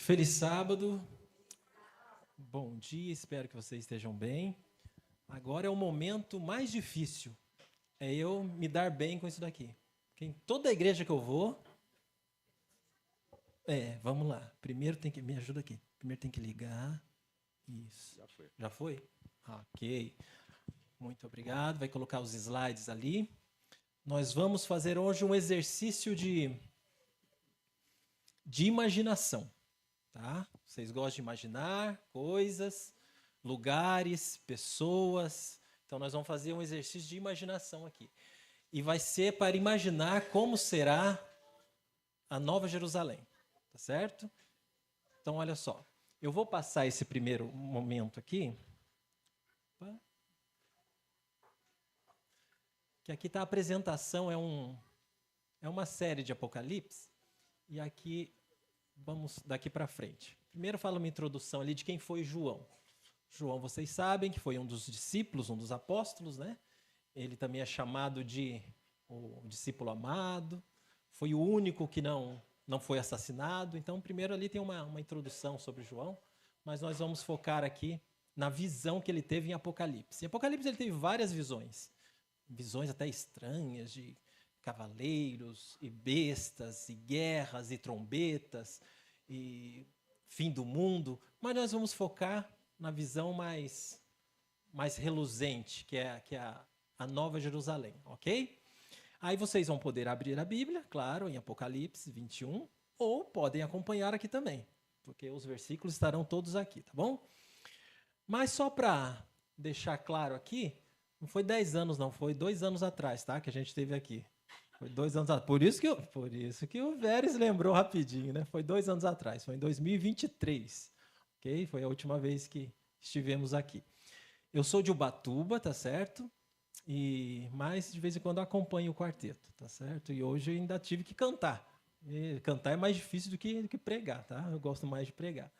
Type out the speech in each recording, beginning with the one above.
Feliz sábado, bom dia, espero que vocês estejam bem. Agora é o momento mais difícil, é eu me dar bem com isso daqui. Porque em toda a igreja que eu vou, vamos lá, primeiro tem que, me ajuda aqui, primeiro tem que ligar, isso. Já foi. Já foi? Ok, muito obrigado, vai colocar os slides ali. Nós vamos fazer hoje um exercício de imaginação. Tá? Vocês gostam de imaginar coisas, lugares, pessoas. Então nós vamos fazer um exercício de imaginação aqui. E vai ser para imaginar como será a Nova Jerusalém. Tá certo? Então olha só. Eu vou passar esse primeiro momento aqui. Que aqui está a apresentação, é uma série de Apocalipse. E aqui vamos daqui para frente. Primeiro fala uma introdução ali de quem foi João. João, vocês sabem que foi um dos discípulos, um dos apóstolos, né? Ele também é chamado de o discípulo amado. Foi o único que não foi assassinado. Então, primeiro ali tem uma introdução sobre João, mas nós vamos focar aqui na visão que ele teve em Apocalipse. Em Apocalipse ele teve várias visões. Visões até estranhas de cavaleiros e bestas e guerras e trombetas e fim do mundo, mas nós vamos focar na visão mais reluzente, que é a Nova Jerusalém, ok? Aí vocês vão poder abrir a Bíblia, claro, em Apocalipse 21, ou podem acompanhar aqui também, porque os versículos estarão todos aqui, tá bom? Mas só para deixar claro aqui, não foi 10 anos não, foi 2 anos atrás, tá? Que a gente teve aqui. Foi 2 anos atrás. Por isso que o Veres lembrou rapidinho, né? Foi 2 anos atrás, foi em 2023. Ok? Foi a última vez que estivemos aqui. Eu sou de Ubatuba, tá certo? Mas de vez em quando eu acompanho o quarteto, tá certo? E hoje eu ainda tive que cantar. E cantar é mais difícil do que pregar, tá? Eu gosto mais de pregar.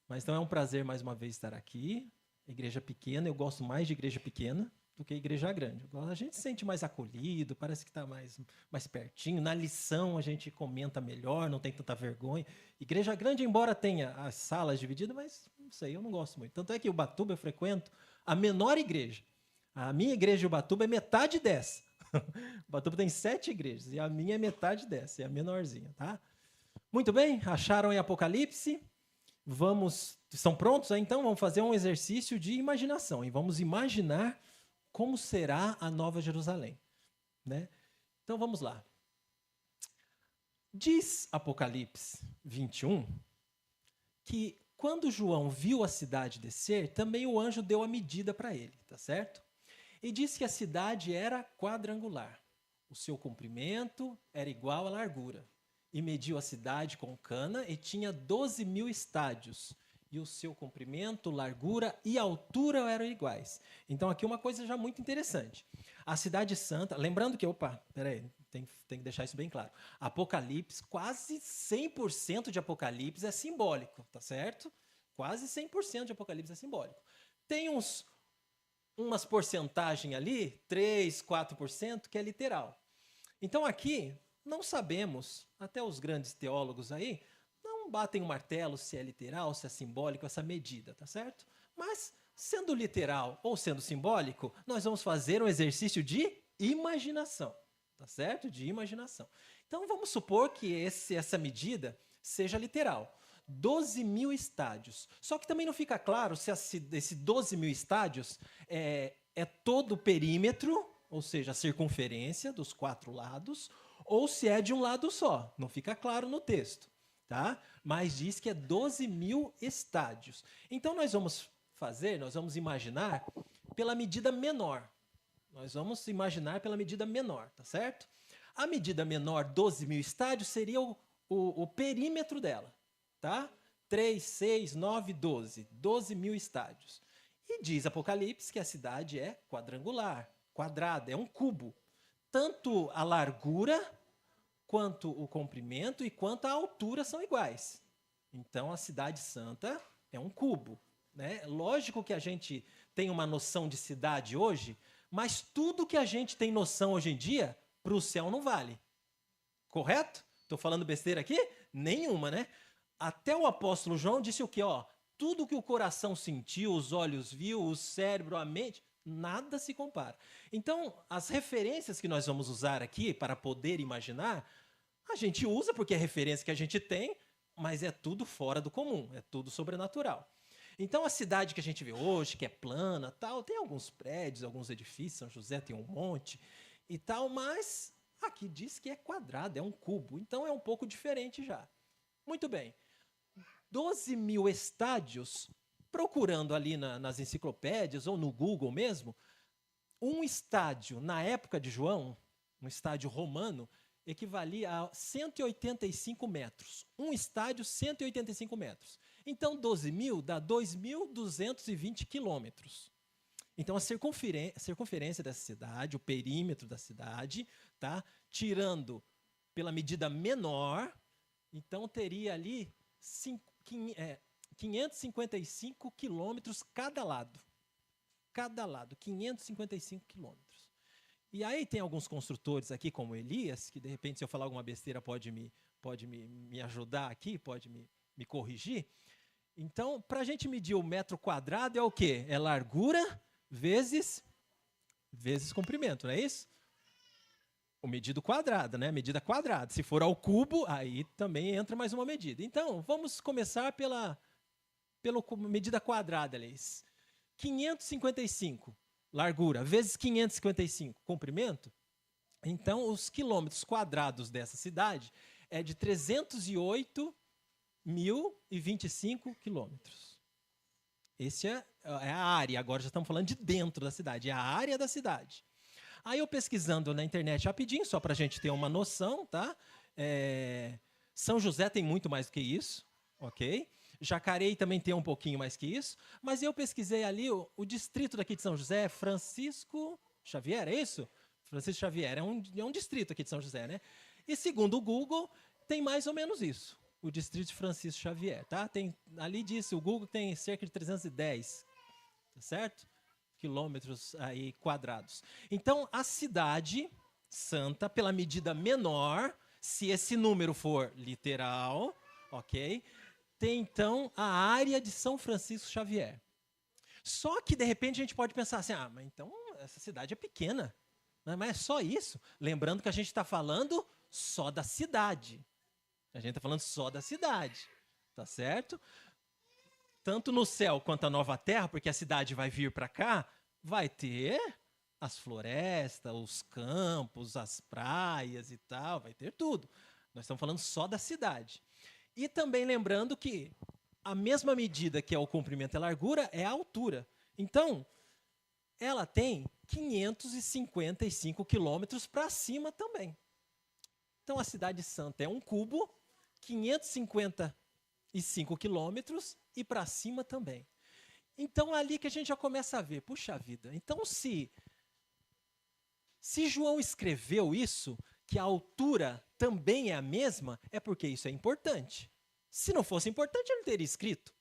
Mas então é um prazer mais uma vez estar aqui. Igreja pequena, eu gosto mais de igreja pequena do que igreja grande. A gente se sente mais acolhido, parece que está mais pertinho. Na lição a gente comenta melhor, não tem tanta vergonha. Igreja grande, embora tenha as salas divididas, mas não sei, eu não gosto muito. Tanto é que Ubatuba eu frequento a menor igreja. A minha igreja de Ubatuba é metade dessa. Ubatuba tem 7 igrejas e a minha é metade dessa, é a menorzinha, tá? Muito bem, acharam em Apocalipse? Estão prontos? Então vamos fazer um exercício de imaginação e vamos imaginar como será a Nova Jerusalém, né? Então vamos lá. Diz Apocalipse 21 que quando João viu a cidade descer, também o anjo deu a medida para ele, tá certo? E diz que a cidade era quadrangular. O seu comprimento era igual à largura. E mediu a cidade com cana e tinha 12.000 estádios. E o seu comprimento, largura e altura eram iguais. Então, aqui uma coisa já muito interessante. A cidade santa, lembrando que, tem que deixar isso bem claro. Apocalipse, quase 100% de Apocalipse é simbólico, tá certo? Quase 100% de Apocalipse é simbólico. Tem umas porcentagens ali, 3, 4%, que é literal. Então, aqui, não sabemos, até os grandes teólogos aí, não batem o martelo se é literal, se é simbólico, essa medida, tá certo? Mas, sendo literal ou sendo simbólico, nós vamos fazer um exercício de imaginação, tá certo? De imaginação. Então, vamos supor que essa medida seja literal. 12.000 estádios. Só que também não fica claro se esse 12.000 estádios é todo o perímetro, ou seja, a circunferência dos 4 lados, ou se é de um lado só. Não fica claro no texto. Tá? Mas diz que é 12.000 estádios. Então nós vamos imaginar pela medida menor. Nós vamos imaginar pela medida menor, tá certo? A medida menor, 12.000 estádios, seria o perímetro dela, tá? 3, 6, 9, 12. 12.000 estádios. E diz Apocalipse que a cidade é quadrangular, quadrada, é um cubo. Tanto a largura quanto o comprimento e quanto a altura são iguais. Então, a cidade santa é um cubo, né? Lógico que a gente tem uma noção de cidade hoje, mas tudo que a gente tem noção hoje em dia, para o céu não vale. Correto? Estou falando besteira aqui? Nenhuma, né? Até o apóstolo João disse o quê? Ó, tudo que o coração sentiu, os olhos viu, o cérebro, a mente, nada se compara. Então, as referências que nós vamos usar aqui para poder imaginar, a gente usa porque é referência que a gente tem, mas é tudo fora do comum, é tudo sobrenatural. Então, a cidade que a gente vê hoje, que é plana, tal, tem alguns prédios, alguns edifícios, São José tem um monte e tal, mas aqui diz que é quadrado, é um cubo, então é um pouco diferente já. Muito bem. 12 mil estádios, procurando ali nas enciclopédias ou no Google mesmo, um estádio, na época de João, um estádio romano, equivalia a 185 metros. Um estádio, 185 metros. Então, 12 mil dá 2.220 quilômetros. Então, a circunferência dessa cidade, o perímetro da cidade, tá? Tirando pela medida menor, então teria ali 555 quilômetros cada lado. Cada lado, 555 quilômetros. E aí tem alguns construtores aqui, como Elias, que de repente, se eu falar alguma besteira, pode me ajudar aqui, pode me corrigir. Então, para a gente medir o metro quadrado é o quê? É largura vezes comprimento, não é isso? O medido quadrado, né? Medida quadrada. Se for ao cubo, aí também entra mais uma medida. Então, vamos começar pela medida quadrada, Elias. 555, largura, vezes 555, comprimento. Então, os quilômetros quadrados dessa cidade é de 308.025 quilômetros. Essa é a área, agora já estamos falando de dentro da cidade, é a área da cidade. Aí eu pesquisando na internet rapidinho, só para a gente ter uma noção, tá? São José tem muito mais do que isso, ok? Jacareí também tem um pouquinho mais que isso, mas eu pesquisei ali, o distrito daqui de São José é Francisco Xavier, é isso? Francisco Xavier, é um distrito aqui de São José, né? E segundo o Google, tem mais ou menos isso, o distrito de Francisco Xavier, tá? Ali disse, o Google tem cerca de 310, tá certo? Quilômetros aí quadrados. Então, a cidade santa, pela medida menor, se esse número for literal, ok? Tem, então, a área de São Francisco Xavier. Só que, de repente, a gente pode pensar assim, mas então essa cidade é pequena. Mas é só isso. Lembrando que a gente está falando só da cidade. A gente está falando só da cidade. Tá certo? Tanto no céu quanto na nova terra, porque a cidade vai vir para cá, vai ter as florestas, os campos, as praias e tal, vai ter tudo. Nós estamos falando só da cidade. E também lembrando que a mesma medida que é o comprimento e a largura é a altura. Então, ela tem 555 quilômetros para cima também. Então, a cidade santa é um cubo, 555 quilômetros e para cima também. Então, é ali que a gente já começa a ver, puxa vida, então se João escreveu isso, que a altura também é a mesma, é porque isso é importante. Se não fosse importante, ele não teria escrito.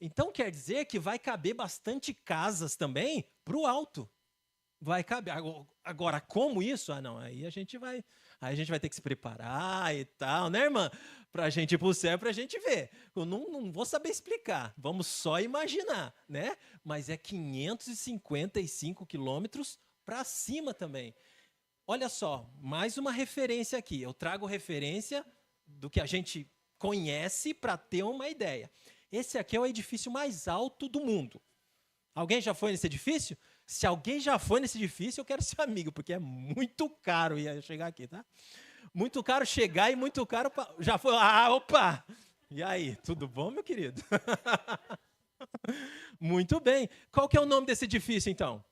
Então, quer dizer que vai caber bastante casas também para o alto. Vai caber. Agora, como isso? Não, aí a gente vai ter que se preparar e tal, né, irmã? Para a gente ir para o céu, para a gente ver. Eu não vou saber explicar, vamos só imaginar, né? Mas é 555 quilômetros para cima também. Olha só, mais uma referência aqui. Eu trago referência do que a gente conhece para ter uma ideia. Esse aqui é o edifício mais alto do mundo. Alguém já foi nesse edifício? Se alguém já foi nesse edifício, eu quero ser amigo, porque é muito caro ir chegar aqui, tá? Muito caro chegar e muito caro... Já foi? Opa! E aí, tudo bom, meu querido? Muito bem. Qual que é o nome desse edifício, então?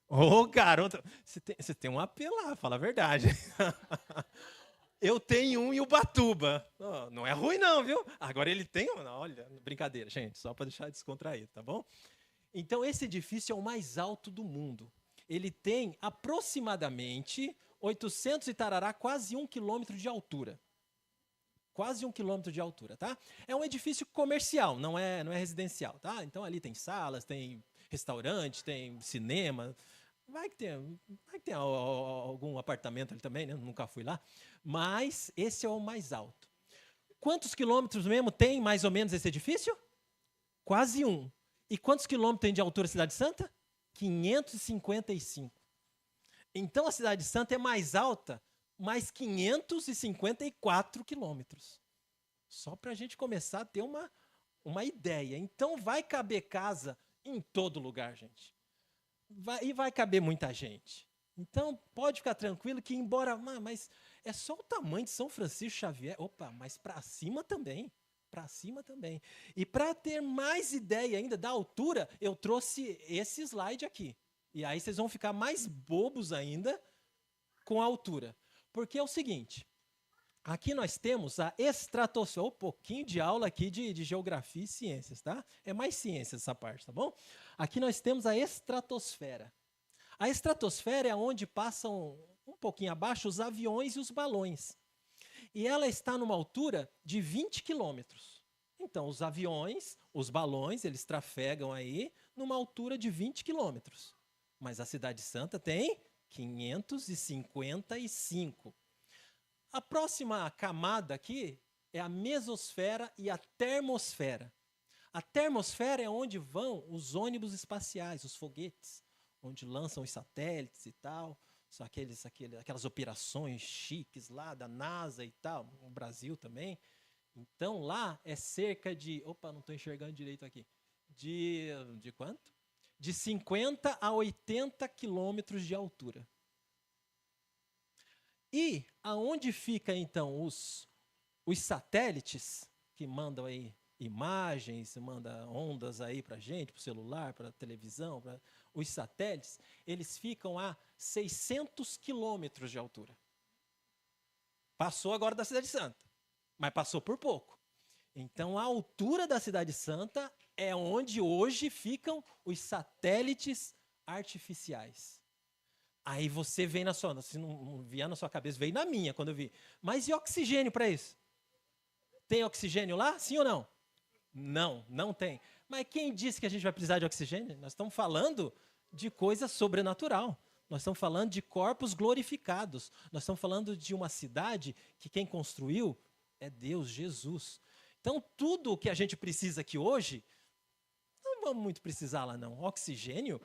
Ô, garoto, você tem um apelo lá, fala a verdade. Eu tenho um em Ubatuba. Não é ruim não, viu? Agora ele tem... Olha, brincadeira, gente, só para deixar descontraído, tá bom? Então, esse edifício é o mais alto do mundo. Ele tem aproximadamente 800 e tarará, quase 1 quilômetro de altura. Quase 1 quilômetro de altura, tá? É um edifício comercial, não é residencial, tá? Então, ali tem salas, tem restaurante, tem cinema. Vai que tem algum apartamento ali também, né? Nunca fui lá. Mas esse é o mais alto. quantos quilômetros mesmo tem, mais ou menos, esse edifício? Quase 1. E quantos quilômetros tem de altura a Cidade Santa? 555. Então, a Cidade Santa é mais alta, mais 554 quilômetros. Só para a gente começar a ter uma ideia. Então, vai caber casa em todo lugar, gente. E vai caber muita gente. Então, pode ficar tranquilo que, embora... Mas é só o tamanho de São Francisco Xavier. Opa, mas para cima também. Para cima também. E para ter mais ideia ainda da altura, eu trouxe esse slide aqui. E aí vocês vão ficar mais bobos ainda com a altura. Porque é o seguinte, aqui nós temos a estratosfera, um pouquinho de aula aqui de geografia e ciências, tá? É mais ciências essa parte, tá bom? Aqui nós temos a estratosfera. A estratosfera é onde passam um pouquinho abaixo os aviões e os balões. E ela está numa altura de 20 quilômetros. Então, os aviões, os balões, eles trafegam aí numa altura de 20 quilômetros. Mas a Cidade Santa tem 555. A próxima camada aqui é a mesosfera e a termosfera. A termosfera é onde vão os ônibus espaciais, os foguetes, onde lançam os satélites e tal. São aquelas operações chiques lá da NASA e tal, no Brasil também. Então, lá é cerca de... Opa, não estou enxergando direito aqui. De quanto? De 50 a 80 quilômetros de altura. E aonde fica, então, os satélites que mandam aí imagens, mandam ondas aí para a gente, para o celular, para a televisão, os satélites, eles ficam a 600 quilômetros de altura. Passou agora da Cidade Santa, mas passou por pouco. Então, a altura da Cidade Santa é onde hoje ficam os satélites artificiais. Aí você vem na sua... Se não vier na sua cabeça, veio na minha quando eu vi. Mas e oxigênio para isso? Tem oxigênio lá? Sim ou não? Não, não tem. Mas quem disse que a gente vai precisar de oxigênio? Nós estamos falando de coisa sobrenatural. Nós estamos falando de corpos glorificados. Nós estamos falando de uma cidade que quem construiu é Deus, Jesus. Então, tudo o que a gente precisa aqui hoje, não vamos muito precisar lá não. Oxigênio,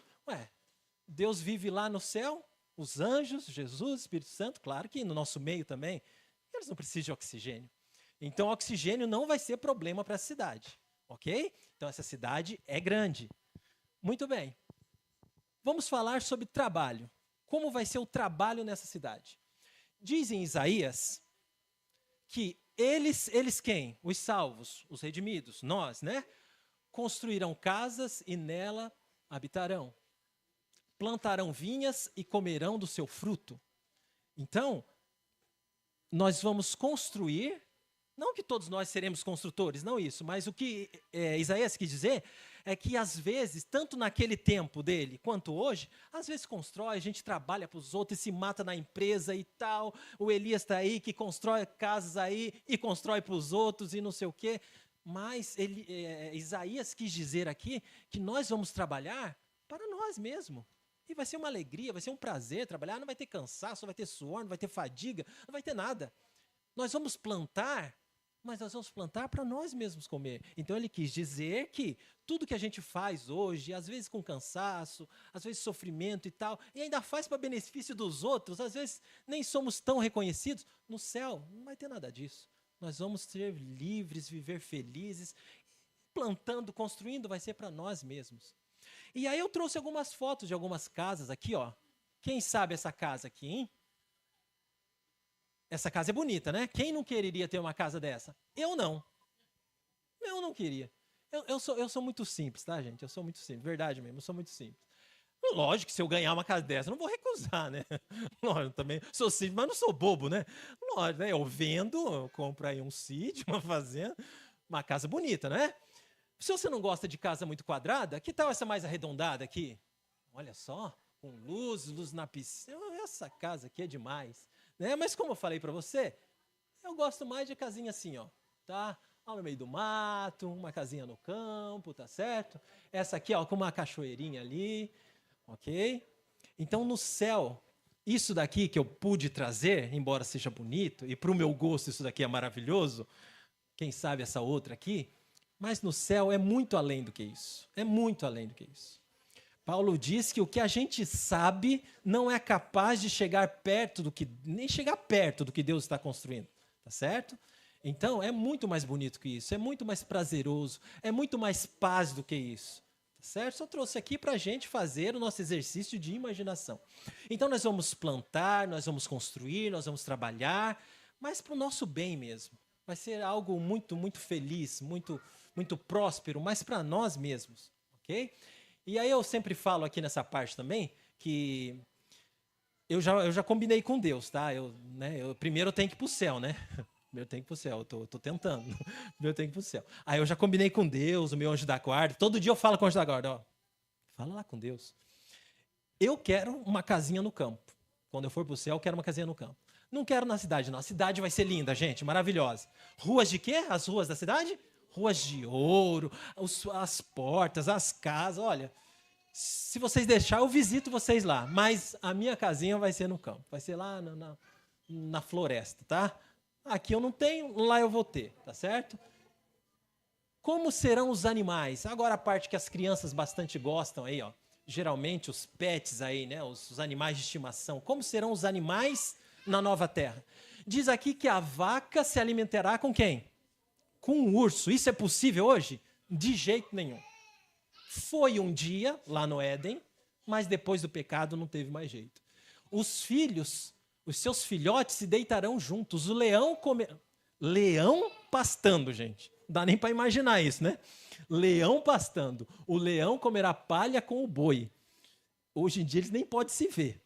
Deus vive lá no céu, os anjos, Jesus, Espírito Santo, claro que no nosso meio também, eles não precisam de oxigênio. Então, oxigênio não vai ser problema para a cidade, ok? Então, essa cidade é grande. Muito bem. Vamos falar sobre trabalho. Como vai ser o trabalho nessa cidade? Diz em Isaías que eles quem? Os salvos, os redimidos, nós, né? Construirão casas e nela habitarão. Plantarão vinhas e comerão do seu fruto. Então, nós vamos construir, não que todos nós seremos construtores, não isso, mas o que Isaías quis dizer é que às vezes, tanto naquele tempo dele quanto hoje, às vezes constrói, a gente trabalha para os outros e se mata na empresa e tal, o Elias está aí que constrói casas aí e constrói para os outros e não sei o quê, mas Isaías quis dizer aqui que nós vamos trabalhar para nós mesmos. E vai ser uma alegria, vai ser um prazer trabalhar, não vai ter cansaço, não vai ter suor, não vai ter fadiga, não vai ter nada. Nós vamos plantar, mas nós vamos plantar para nós mesmos comer. Então ele quis dizer que tudo que a gente faz hoje, às vezes com cansaço, às vezes sofrimento e tal, e ainda faz para benefício dos outros, às vezes nem somos tão reconhecidos, no céu não vai ter nada disso. Nós vamos ser livres, viver felizes, plantando, construindo, vai ser para nós mesmos. E aí eu trouxe algumas fotos de algumas casas aqui, ó. Quem sabe essa casa aqui, hein? Essa casa é bonita, né? Quem não quereria ter uma casa dessa? Eu não. Eu não queria. Eu sou muito simples, tá, gente? Eu sou muito simples, verdade mesmo, eu sou muito simples. Lógico que se eu ganhar uma casa dessa, eu não vou recusar, né? Lógico, eu também sou simples, mas não sou bobo, né? Lógico, né? Eu vendo, eu compro aí um sítio, uma fazenda, uma casa bonita, né? Se você não gosta de casa muito quadrada, que tal essa mais arredondada aqui? Olha só, com luz na piscina. Essa casa aqui é demais, né? Mas como eu falei para você, eu gosto mais de casinha assim, ó, tá? Lá no meio do mato, uma casinha no campo, tá certo? Essa aqui, ó, com uma cachoeirinha ali, ok? Então, no céu, isso daqui que eu pude trazer, embora seja bonito, e para o meu gosto isso daqui é maravilhoso, quem sabe essa outra aqui, mas no céu é muito além do que isso. É muito além do que isso. Paulo diz que o que a gente sabe não é capaz de chegar perto do que, nem chegar perto do que Deus está construindo, tá certo? Então, é muito mais bonito que isso, é muito mais prazeroso, é muito mais paz do que isso. Certo? Só trouxe aqui para a gente fazer o nosso exercício de imaginação. Então, nós vamos plantar, nós vamos construir, nós vamos trabalhar, mas para o nosso bem mesmo. Vai ser algo muito, muito feliz, muito, muito próspero, mas para nós mesmos, ok? E aí eu sempre falo aqui nessa parte também que eu já combinei com Deus, tá? Primeiro eu tenho que ir para o céu, né? Meu tem que ir pro céu, eu tô tentando. Meu tem que ir pro céu. Aí eu já combinei com Deus, o meu anjo da guarda. Todo dia eu falo com o anjo da guarda, ó. Fala lá com Deus. Eu quero uma casinha no campo. Quando eu for pro céu, eu quero uma casinha no campo. Não quero na cidade, não. A cidade vai ser linda, gente, maravilhosa. Ruas de quê? As ruas da cidade? Ruas de ouro, as portas, as casas. Olha, se vocês deixarem, eu visito vocês lá. Mas a minha casinha vai ser no campo. Vai ser lá na floresta, tá? Aqui eu não tenho, lá eu vou ter, tá certo? Como serão os animais? Agora a parte que as crianças bastante gostam aí, ó. Geralmente os pets aí, né? Os animais de estimação. Como serão os animais na nova terra? Diz aqui que a vaca se alimentará com quem? Com um urso. Isso é possível hoje? De jeito nenhum. Foi um dia lá no Éden, mas depois do pecado não teve mais jeito. Os seus filhotes se deitarão juntos. O leão Leão pastando, gente. Não dá nem para imaginar isso, né? Leão pastando. O leão comerá palha com o boi. Hoje em dia eles nem podem se ver.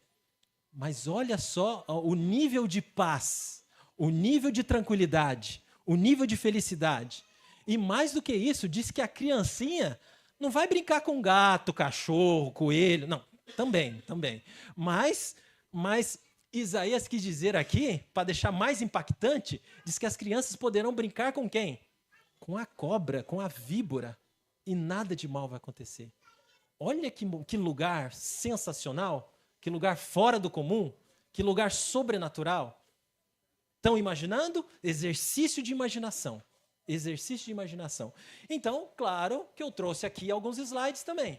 Mas olha só o nível de paz, o nível de tranquilidade, o nível de felicidade. E mais do que isso, diz que a criancinha não vai brincar com gato, cachorro, coelho. Não, também. Mas Isaías quis dizer aqui, para deixar mais impactante, diz que as crianças poderão brincar com quem? Com a cobra, com a víbora, e nada de mal vai acontecer. Olha que lugar sensacional, que lugar fora do comum, que lugar sobrenatural. Estão imaginando? Exercício de imaginação. Exercício de imaginação. Então, claro que eu trouxe aqui alguns slides também.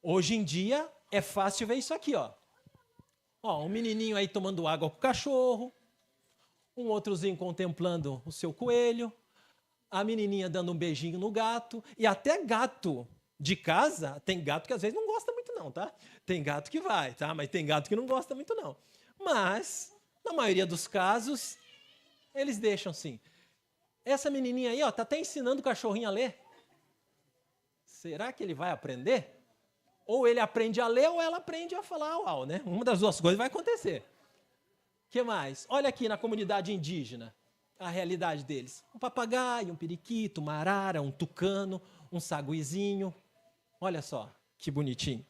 Hoje em dia, é fácil ver isso aqui, ó. Ó, um menininho aí tomando água com o cachorro, um outrozinho contemplando o seu coelho, a menininha dando um beijinho no gato, e até gato de casa, tem gato que às vezes não gosta muito não, tá? Tem gato que vai, tá? Mas tem gato que não gosta muito não. Mas, na maioria dos casos, eles deixam sim. Essa menininha aí, ó, tá até ensinando o cachorrinho a ler. Será que ele vai aprender? Ou ele aprende a ler ou ela aprende a falar uau, né? Uma das duas coisas vai acontecer. O que mais? Olha aqui na comunidade indígena, a realidade deles. Um papagaio, um periquito, uma arara, um tucano, um saguizinho. Olha só, que bonitinho.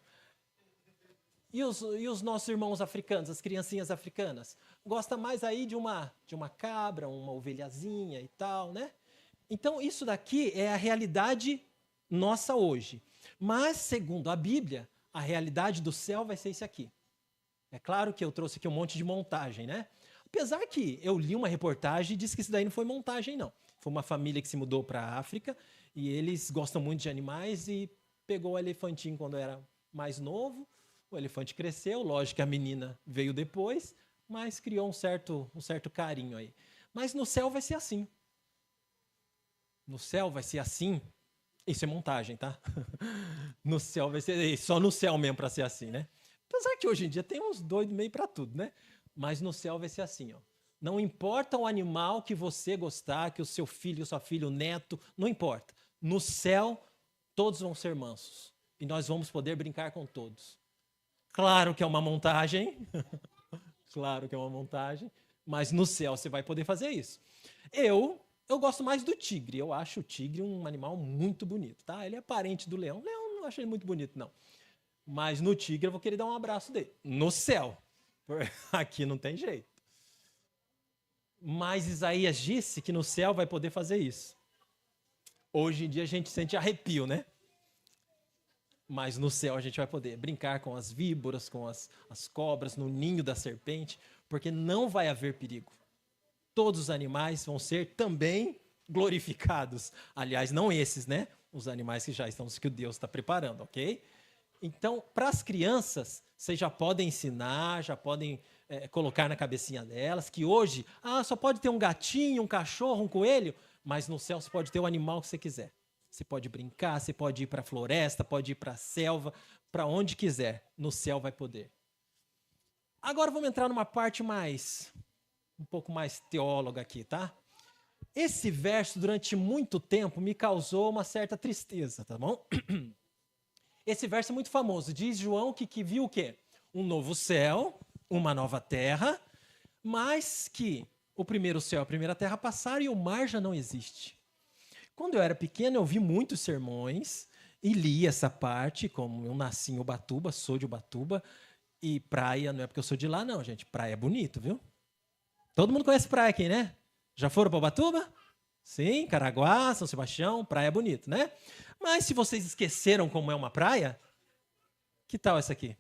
E os nossos irmãos africanos, as criancinhas africanas? Gosta mais aí de uma cabra, uma ovelhazinha e tal, né? Então, isso daqui é a realidade nossa hoje. Mas, segundo a Bíblia, a realidade do céu vai ser isso aqui. É claro que eu trouxe aqui um monte de montagem, né? Apesar que eu li uma reportagem e disse que isso daí não foi montagem, não. Foi uma família que se mudou para a África e eles gostam muito de animais e pegou o elefantinho quando era mais novo. O elefante cresceu, lógico que a menina veio depois, mas criou um certo carinho aí. Mas no céu vai ser assim. No céu vai ser assim. Isso é montagem, tá? No céu vai ser só no céu mesmo para ser assim, né? Apesar que hoje em dia tem uns doidos meio para tudo, né? Mas no céu vai ser assim, ó. Não importa o animal que você gostar, que o seu filho, sua filha, o neto, não importa. No céu, todos vão ser mansos. E nós vamos poder brincar com todos. Claro que é uma montagem. Claro que é uma montagem. Mas no céu você vai poder fazer isso. Eu gosto mais do tigre. Eu acho o tigre um animal muito bonito, tá? Ele é parente do leão. O leão não acho ele muito bonito, não. Mas no tigre eu vou querer dar um abraço dele. No céu. Aqui não tem jeito. Mas Isaías disse que no céu vai poder fazer isso. Hoje em dia a gente sente arrepio, né? Mas no céu a gente vai poder brincar com as víboras, com as cobras, no ninho da serpente, porque não vai haver perigo. Todos os animais vão ser também glorificados. Aliás, não esses, né? Os animais que já estão, que o Deus está preparando, ok? Então, para as crianças, vocês já podem ensinar, já podem colocar na cabecinha delas que hoje, só pode ter um gatinho, um cachorro, um coelho, mas no céu você pode ter o animal que você quiser. Você pode brincar, você pode ir para a floresta, pode ir para a selva, para onde quiser. No céu vai poder. Agora vamos entrar numa parte um pouco mais teóloga aqui, tá? Esse verso, durante muito tempo, me causou uma certa tristeza, tá bom? Esse verso é muito famoso. Diz João que viu o quê? Um novo céu, uma nova terra, mas que o primeiro céu e a primeira terra passaram e o mar já não existe. Quando eu era pequeno, eu vi muitos sermões e li essa parte, como eu nasci em Ubatuba, sou de Ubatuba, e praia, não é porque eu sou de lá, não, gente. Praia é bonito, viu? Todo mundo conhece praia aqui, né? Já foram para Ubatuba? Sim, Caraguá, São Sebastião, praia é bonito, né? Mas se vocês esqueceram como é uma praia, que tal essa aqui?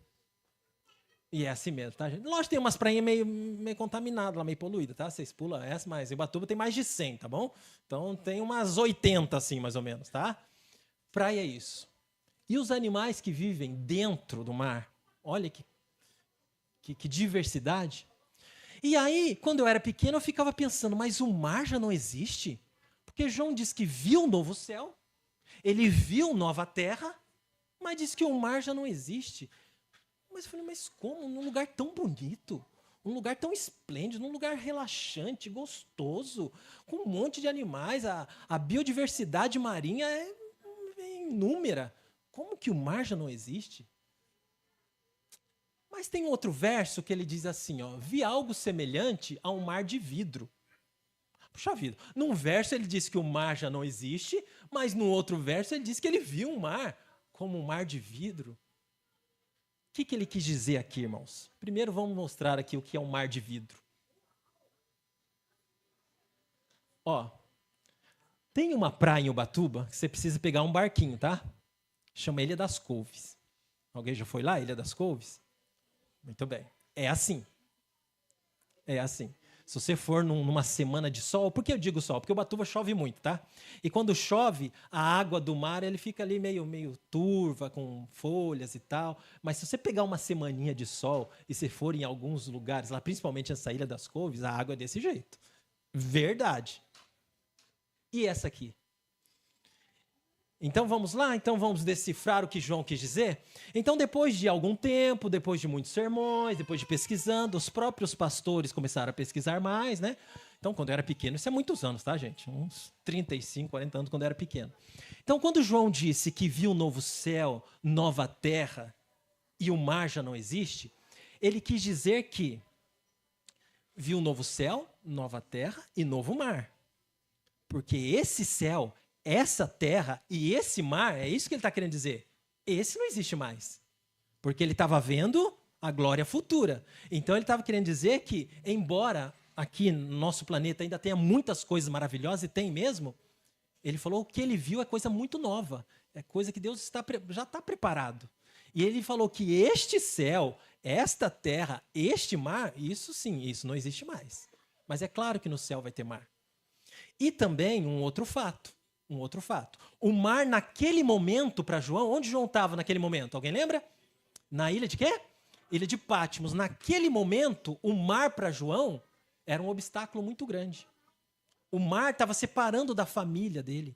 E é assim mesmo, tá, gente? Lógico, tem umas prainhas meio contaminadas, lá, meio poluídas, tá? Vocês pulam essa, mas Ubatuba tem mais de 100, tá bom? Então tem umas 80, assim, mais ou menos, tá? Praia é isso. E os animais que vivem dentro do mar? Olha que diversidade. E aí, quando eu era pequeno, eu ficava pensando, mas o mar já não existe? Porque João diz que viu um novo céu, ele viu nova terra, mas diz que o mar já não existe. Mas eu falei, mas como? Num lugar tão bonito, um lugar tão esplêndido, num lugar relaxante, gostoso, com um monte de animais, a biodiversidade marinha é inúmera. Como que o mar já não existe? Mas tem outro verso que ele diz assim, ó, vi algo semelhante a um mar de vidro. Puxa vida, num verso ele diz que o mar já não existe, mas no outro verso ele diz que ele viu um mar como um mar de vidro. O que ele quis dizer aqui, irmãos? Primeiro vamos mostrar aqui o que é um mar de vidro. Ó, tem uma praia em Ubatuba que você precisa pegar um barquinho, tá? Chama Ilha das Couves. Alguém já foi lá, Ilha das Couves? Muito bem. É assim. É assim. Se você for numa semana de sol, por que eu digo sol? Porque Ubatuba chove muito, tá? E quando chove, a água do mar ele fica ali meio turva, com folhas e tal. Mas se você pegar uma semaninha de sol e você for em alguns lugares, lá principalmente essa Ilha das Couves, a água é desse jeito. Verdade. E essa aqui? Então vamos lá? Então vamos decifrar o que João quis dizer? Então depois de algum tempo, depois de muitos sermões, depois de pesquisando, os próprios pastores começaram a pesquisar mais, né? Então quando eu era pequeno, isso é muitos anos, tá, gente? Uns 35, 40 anos quando eu era pequeno. Então quando João disse que viu um novo céu, nova terra e o mar já não existe, ele quis dizer que viu um novo céu, nova terra e novo mar. Porque esse céu, essa terra e esse mar, é isso que ele está querendo dizer. Esse não existe mais. Porque ele estava vendo a glória futura. Então ele estava querendo dizer que, embora aqui no nosso planeta ainda tenha muitas coisas maravilhosas, e tem mesmo, ele falou que o que ele viu é coisa muito nova. É coisa que Deus já está preparado. E ele falou que este céu, esta terra, este mar, isso sim, isso não existe mais. Mas é claro que no céu vai ter mar. E também um outro fato. O mar, naquele momento, para João, onde João estava naquele momento? Alguém lembra? Na ilha de quê? Ilha de Patmos. Naquele momento, o mar para João era um obstáculo muito grande. O mar estava separando da família dele,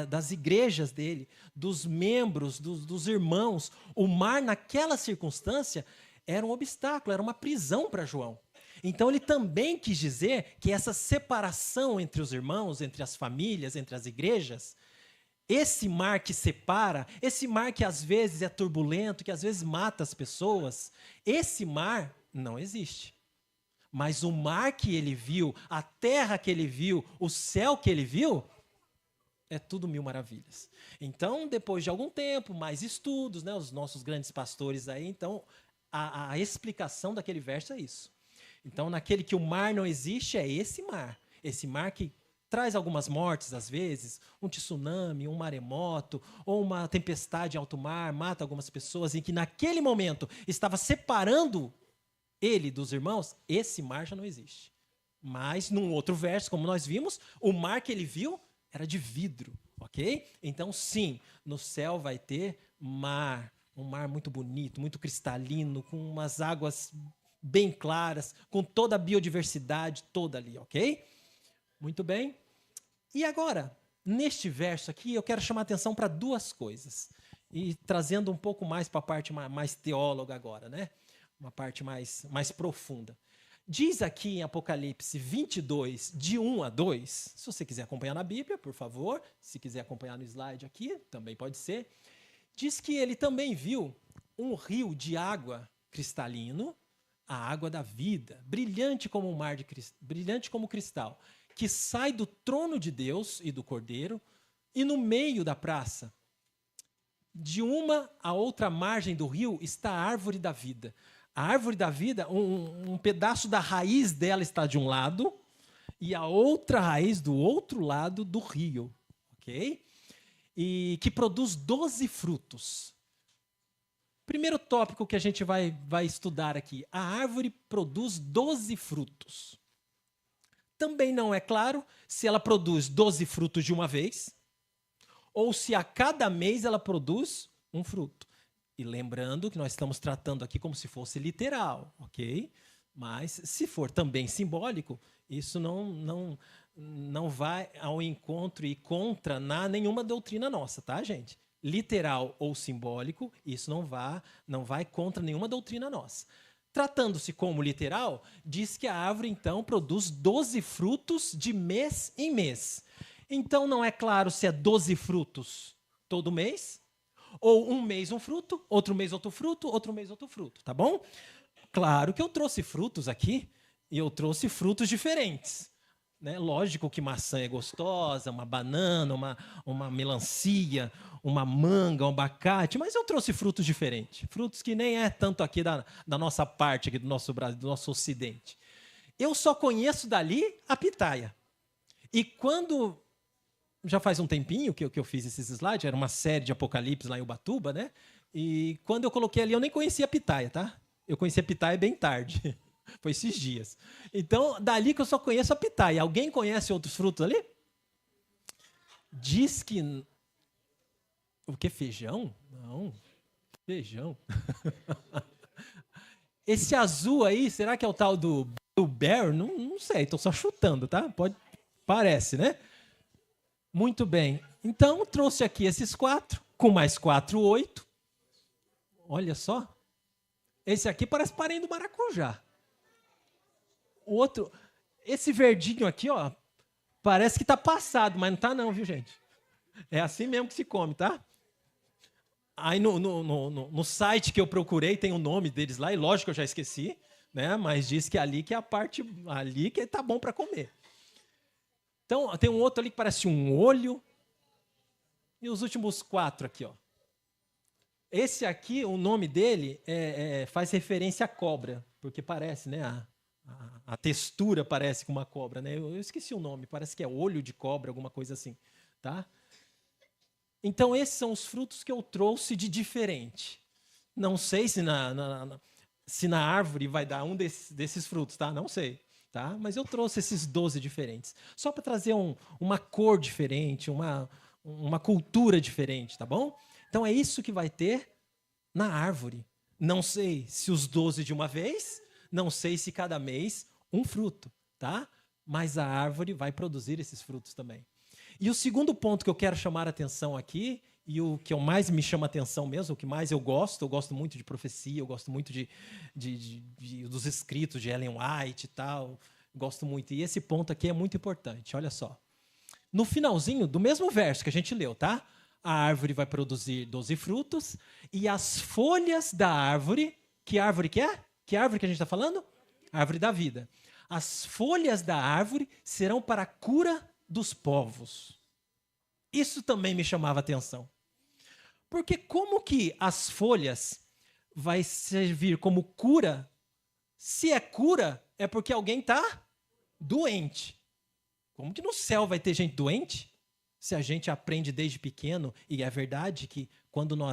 das igrejas dele, dos membros, dos irmãos. O mar, naquela circunstância, era um obstáculo, era uma prisão para João. Então ele também quis dizer que essa separação entre os irmãos, entre as famílias, entre as igrejas, esse mar que separa, esse mar que às vezes é turbulento, que às vezes mata as pessoas, esse mar não existe. Mas o mar que ele viu, a terra que ele viu, o céu que ele viu, é tudo mil maravilhas. Então, depois de algum tempo, mais estudos, né, os nossos grandes pastores aí, então a explicação daquele verso é isso. Então, naquele que o mar não existe, é esse mar que traz algumas mortes, às vezes, um tsunami, um maremoto, ou uma tempestade em alto mar, mata algumas pessoas, em que naquele momento estava separando ele dos irmãos, esse mar já não existe. Mas, num outro verso, como nós vimos, o mar que ele viu era de vidro, ok? Então, sim, no céu vai ter mar, um mar muito bonito, muito cristalino, com umas águas bem claras, com toda a biodiversidade toda ali, ok? Muito bem. E agora, neste verso aqui, eu quero chamar a atenção para duas coisas. E trazendo um pouco mais para a parte mais teóloga agora, né? Uma parte mais profunda. Diz aqui em Apocalipse 22, de 1 a 2, se você quiser acompanhar na Bíblia, por favor, se quiser acompanhar no slide aqui, também pode ser. Diz que ele também viu um rio de água cristalino, a água da vida, brilhante como um mar brilhante como cristal, que sai do trono de Deus e do Cordeiro, e no meio da praça, de uma a outra margem do rio, está a árvore da vida. A árvore da vida, um pedaço da raiz dela está de um lado e a outra raiz do outro lado do rio, ok? E que produz 12 frutos. Primeiro tópico que a gente vai estudar aqui. A árvore produz 12 frutos. Também não é claro se ela produz 12 frutos de uma vez ou se a cada mês ela produz um fruto. E lembrando que nós estamos tratando aqui como se fosse literal, ok? Mas, se for também simbólico, isso não vai ao encontro e contra nenhuma doutrina nossa, tá, gente? Literal ou simbólico, isso não vai contra nenhuma doutrina nossa. Tratando-se como literal, diz que a árvore, então, produz 12 frutos de mês em mês. Então, não é claro se é 12 frutos todo mês, ou um mês um fruto, outro mês outro fruto, tá bom? Claro que eu trouxe frutos aqui, e eu trouxe frutos diferentes. Né? Lógico que maçã é gostosa, uma banana, uma melancia, uma manga, um abacate, mas eu trouxe frutos diferentes. Frutos que nem é tanto aqui da nossa parte, aqui do nosso Brasil, do nosso ocidente. Eu só conheço dali a pitaia. E quando... Já faz um tempinho que eu fiz esses slides, era uma série de Apocalipse lá em Ubatuba, né? E quando eu coloquei ali, eu nem conhecia a pitaia, tá? Eu conheci a pitaia bem tarde. Foi esses dias. Então, dali que eu só conheço a pitaia. Alguém conhece outros frutos ali? Diz que... O que? Feijão? Não. Feijão. Esse azul aí, será que é o tal do Bear? Não sei, estou só chutando, tá? Parece, né? Muito bem. Então, trouxe aqui esses 4, com mais 4, 8. Olha só. Esse aqui parece parente do maracujá. O outro, esse verdinho aqui, ó, parece que está passado, mas não está não, viu, gente? É assim mesmo que se come, tá? Aí no site que eu procurei tem o nome deles lá, e lógico que eu já esqueci, né? Mas diz que ali que é a parte, ali que tá bom para comer. Então, tem um outro ali que parece um olho. E os últimos 4 aqui, ó. Esse aqui, o nome dele faz referência à cobra, porque parece, né? A textura parece com uma cobra, né? Eu esqueci o nome, parece que é olho de cobra, alguma coisa assim, tá? Então, esses são os frutos que eu trouxe de diferente. Não sei se na árvore vai dar um desses frutos, tá? Não sei. Tá? Mas eu trouxe esses 12 diferentes. Só para trazer uma cor diferente, uma cultura diferente, tá bom? Então é isso que vai ter na árvore. Não sei se os 12 de uma vez, não sei se cada mês um fruto, tá? Mas a árvore vai produzir esses frutos também. E o segundo ponto que eu quero chamar a atenção aqui, e o que mais me chama a atenção mesmo, o que mais eu gosto muito de profecia, eu gosto muito dos escritos de Ellen White e tal, gosto muito. E esse ponto aqui é muito importante, olha só. No finalzinho do mesmo verso que a gente leu, tá? A árvore vai produzir 12 frutos, e as folhas da árvore, que árvore que é? Que árvore que a gente está falando? Árvore da vida. As folhas da árvore serão para a cura dos povos. Isso também me chamava a atenção. Porque como que as folhas vai servir como cura? Se é cura, é porque alguém está doente. Como que no céu vai ter gente doente? Se a gente aprende desde pequeno, e é verdade que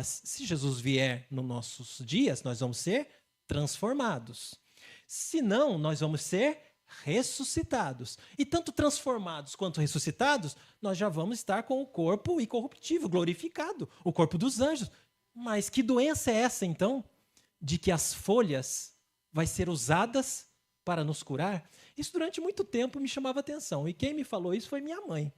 se Jesus vier nos nossos dias, nós vamos ser transformados. Se não, nós vamos ser ressuscitados. E tanto transformados quanto ressuscitados, nós já vamos estar com o corpo incorruptível, glorificado, o corpo dos anjos. Mas que doença é essa, então, de que as folhas vai ser usadas para nos curar? Isso durante muito tempo me chamava atenção. E quem me falou isso foi minha mãe.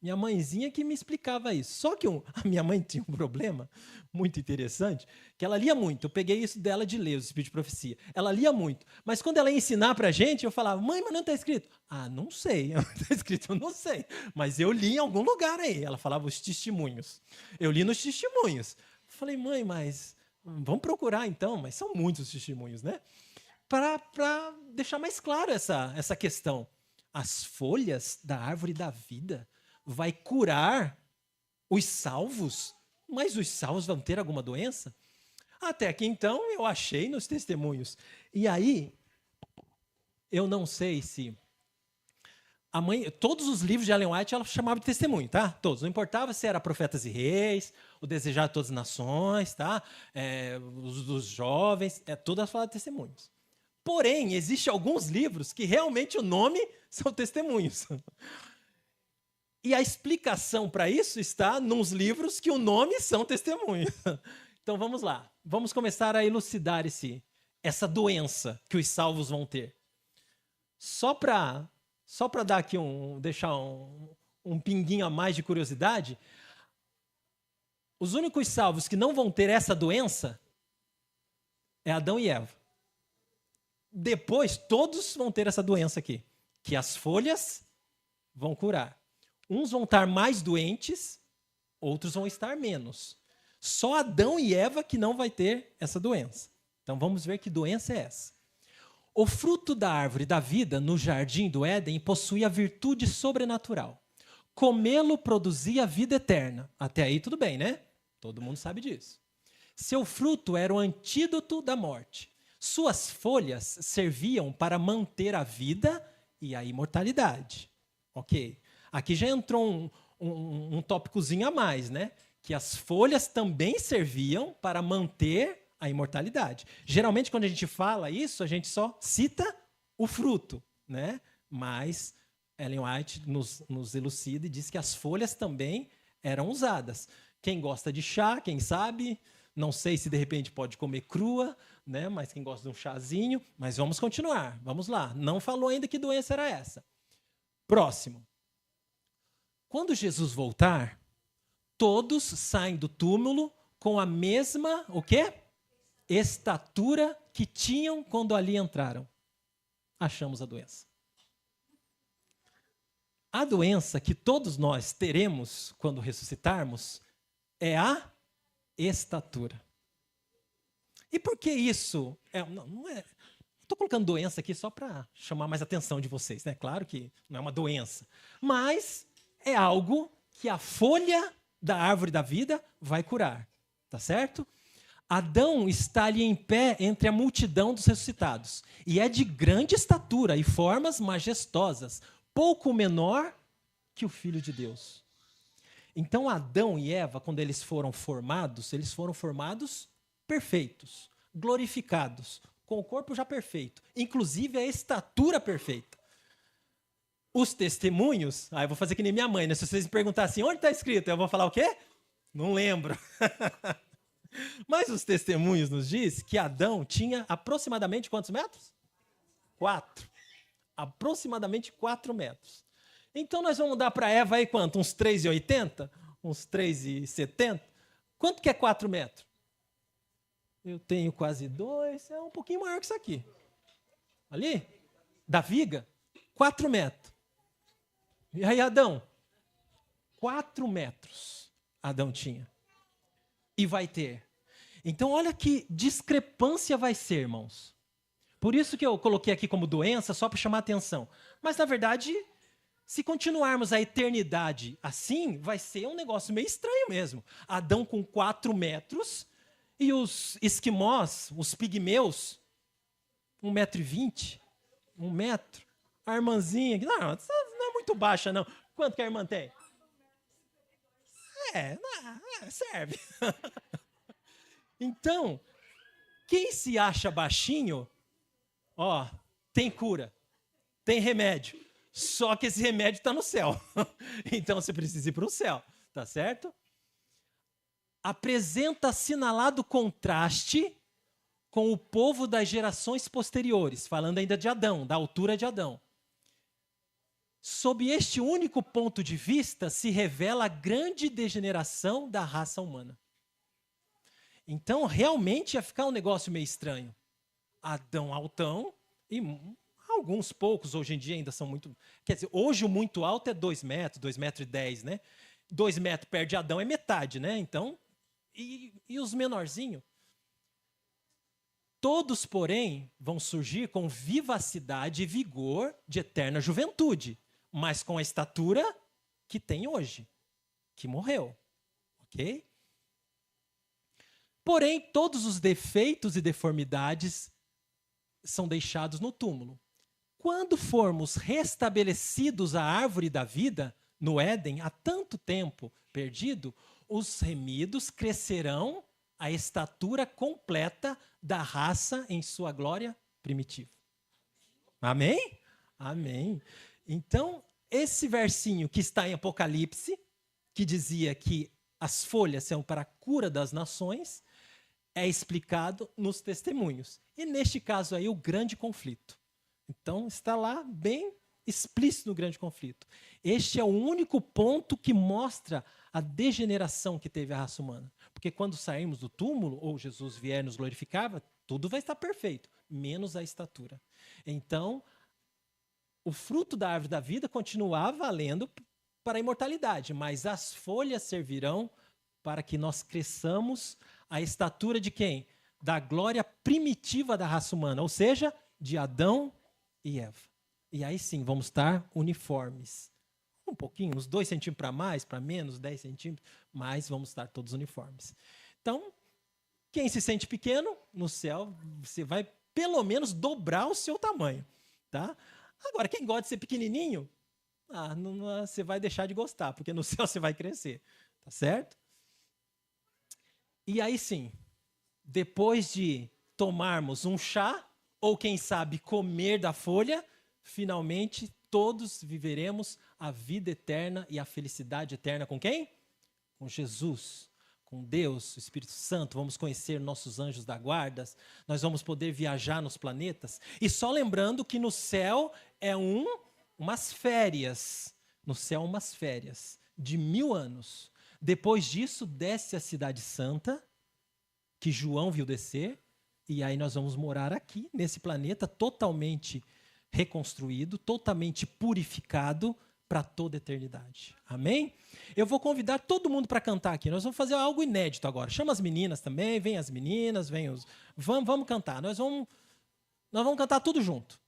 Minha mãezinha que me explicava isso. Só que a minha mãe tinha um problema muito interessante, que ela lia muito. Eu peguei isso dela de ler, os Espíritos de Profecia. Ela lia muito. Mas quando ela ia ensinar pra gente, eu falava, mãe, mas não está escrito. Ah, não sei. Não está escrito, eu não sei. Mas eu li em algum lugar aí. Ela falava os testemunhos. Eu li nos testemunhos. Eu falei, mãe, mas vamos procurar então. Mas são muitos testemunhos, né? Para deixar mais claro essa questão. As folhas da árvore da vida vai curar os salvos, mas os salvos vão ter alguma doença? Até que então eu achei nos testemunhos. E aí, eu não sei se a mãe, todos os livros de Ellen White ela chamava de testemunho, tá? Todos. Não importava se era Profetas e Reis, O Desejar de Todas as Nações, tá? Os dos jovens, todas falavam de testemunhos. Porém, existem alguns livros que realmente o nome são testemunhos. E a explicação para isso está nos livros que o nome são testemunhos. Então vamos lá. Vamos começar a elucidar essa doença que os salvos vão ter. Só para dar aqui deixar um pinguinho a mais de curiosidade, os únicos salvos que não vão ter essa doença é Adão e Eva. Depois, todos vão ter essa doença aqui, que as folhas vão curar. Uns vão estar mais doentes, outros vão estar menos. Só Adão e Eva que não vai ter essa doença. Então vamos ver que doença é essa. O fruto da árvore da vida no jardim do Éden possuía virtude sobrenatural. Comê-lo produzia vida eterna. Até aí tudo bem, né? Todo mundo sabe disso. Seu fruto era o antídoto da morte. Suas folhas serviam para manter a vida e a imortalidade. Ok. Aqui já entrou um tópicozinho a mais, né? Que as folhas também serviam para manter a imortalidade. Geralmente, quando a gente fala isso, a gente só cita o fruto, né? Mas Ellen White nos elucida e diz que as folhas também eram usadas. Quem gosta de chá, quem sabe, não sei se de repente pode comer crua, né? Mas quem gosta de um chazinho, mas vamos continuar, vamos lá. Não falou ainda que doença era essa. Próximo. Quando Jesus voltar, todos saem do túmulo com a mesma, o quê? Estatura que tinham quando ali entraram. Achamos a doença. A doença que todos nós teremos quando ressuscitarmos é a estatura. E por que isso? Não é. Estou colocando doença aqui só para chamar mais a atenção de vocês, né? Claro que não é uma doença, mas é algo que a folha da árvore da vida vai curar, tá certo? Adão está ali em pé entre a multidão dos ressuscitados e é de grande estatura e formas majestosas, pouco menor que o Filho de Deus. Então Adão e Eva, quando eles foram formados perfeitos, glorificados, com o corpo já perfeito, inclusive a estatura perfeita. Os testemunhos, eu vou fazer que nem minha mãe, né? Se vocês me perguntarem assim, onde está escrito? Eu vou falar o quê? Não lembro. Mas os testemunhos nos diz que Adão tinha aproximadamente quantos metros? 4. Aproximadamente 4 metros. Então nós vamos dar para Eva aí quanto? Uns 3,80? Uns 3,70? Quanto que é 4 metros? Eu tenho quase 2, é um pouquinho maior que isso aqui. Ali? Da viga? 4 metros. E aí, Adão? 4 metros Adão tinha. E vai ter. Então, olha que discrepância vai ser, irmãos. Por isso que eu coloquei aqui como doença, só para chamar a atenção. Mas, na verdade, se continuarmos a eternidade assim, vai ser um negócio meio estranho mesmo. Adão com 4 metros e os esquimós, os pigmeus, 1,20 m, 1 metro. A irmãzinha, não é muito baixa, não. Quanto que a irmã tem? Serve. Então, quem se acha baixinho, tem cura. tem remédio. Só que esse remédio está no céu. Então você precisa ir para o céu, tá certo? Apresenta assinalado contraste com o povo das gerações posteriores, falando ainda de Adão, da altura de Adão. Sob este único ponto de vista, se revela a grande degeneração da raça humana. Então, realmente ia ficar um negócio meio estranho. Adão altão e alguns poucos, hoje em dia ainda são muito... Quer dizer, hoje o muito alto é 2 metros, 2,10 metros, né? 2 metros perto de Adão é metade, né? Então, e os menorzinhos? Todos, porém, vão surgir com vivacidade e vigor de eterna juventude, mas com a estatura que tem hoje, que morreu, ok? Porém, todos os defeitos e deformidades são deixados no túmulo. Quando formos restabelecidos à árvore da vida, no Éden, há tanto tempo perdido, os remidos crescerão à estatura completa da raça em sua glória primitiva. Amém? Amém. Então, esse versinho que está em Apocalipse, que dizia que as folhas são para a cura das nações, é explicado nos testemunhos. E neste caso aí, o grande conflito. Então, está lá bem explícito no grande conflito. Este é o único ponto que mostra a degeneração que teve a raça humana. Porque quando sairmos do túmulo, ou Jesus vier nos glorificava, tudo vai estar perfeito, menos a estatura. Então, o fruto da árvore da vida continua valendo para a imortalidade, mas as folhas servirão para que nós cresçamos a estatura de quem? Da glória primitiva da raça humana, ou seja, de Adão e Eva. E aí sim, vamos estar uniformes. Um pouquinho, uns 2 centímetros para mais, para menos, 10 centímetros, mas vamos estar todos uniformes. Então, quem se sente pequeno, no céu, você vai pelo menos dobrar o seu tamanho. Tá? Agora, quem gosta de ser pequenininho, você vai deixar de gostar, porque no céu você vai crescer. Tá certo? E aí sim, depois de tomarmos um chá, ou quem sabe comer da folha, finalmente todos viveremos a vida eterna e a felicidade eterna com quem? Com Jesus, com Deus, o Espírito Santo. Vamos conhecer nossos anjos da guarda, nós vamos poder viajar nos planetas. E só lembrando que no céu é umas férias, no céu umas férias de 1000 anos. Depois disso, desce a cidade santa, que João viu descer, e aí nós vamos morar aqui, nesse planeta, totalmente reconstruído, totalmente purificado para toda a eternidade. Amém? Eu vou convidar todo mundo para cantar aqui. Nós vamos fazer algo inédito agora. Chama as meninas também, vem as meninas, vem os... Vamos cantar. Nós vamos cantar tudo junto.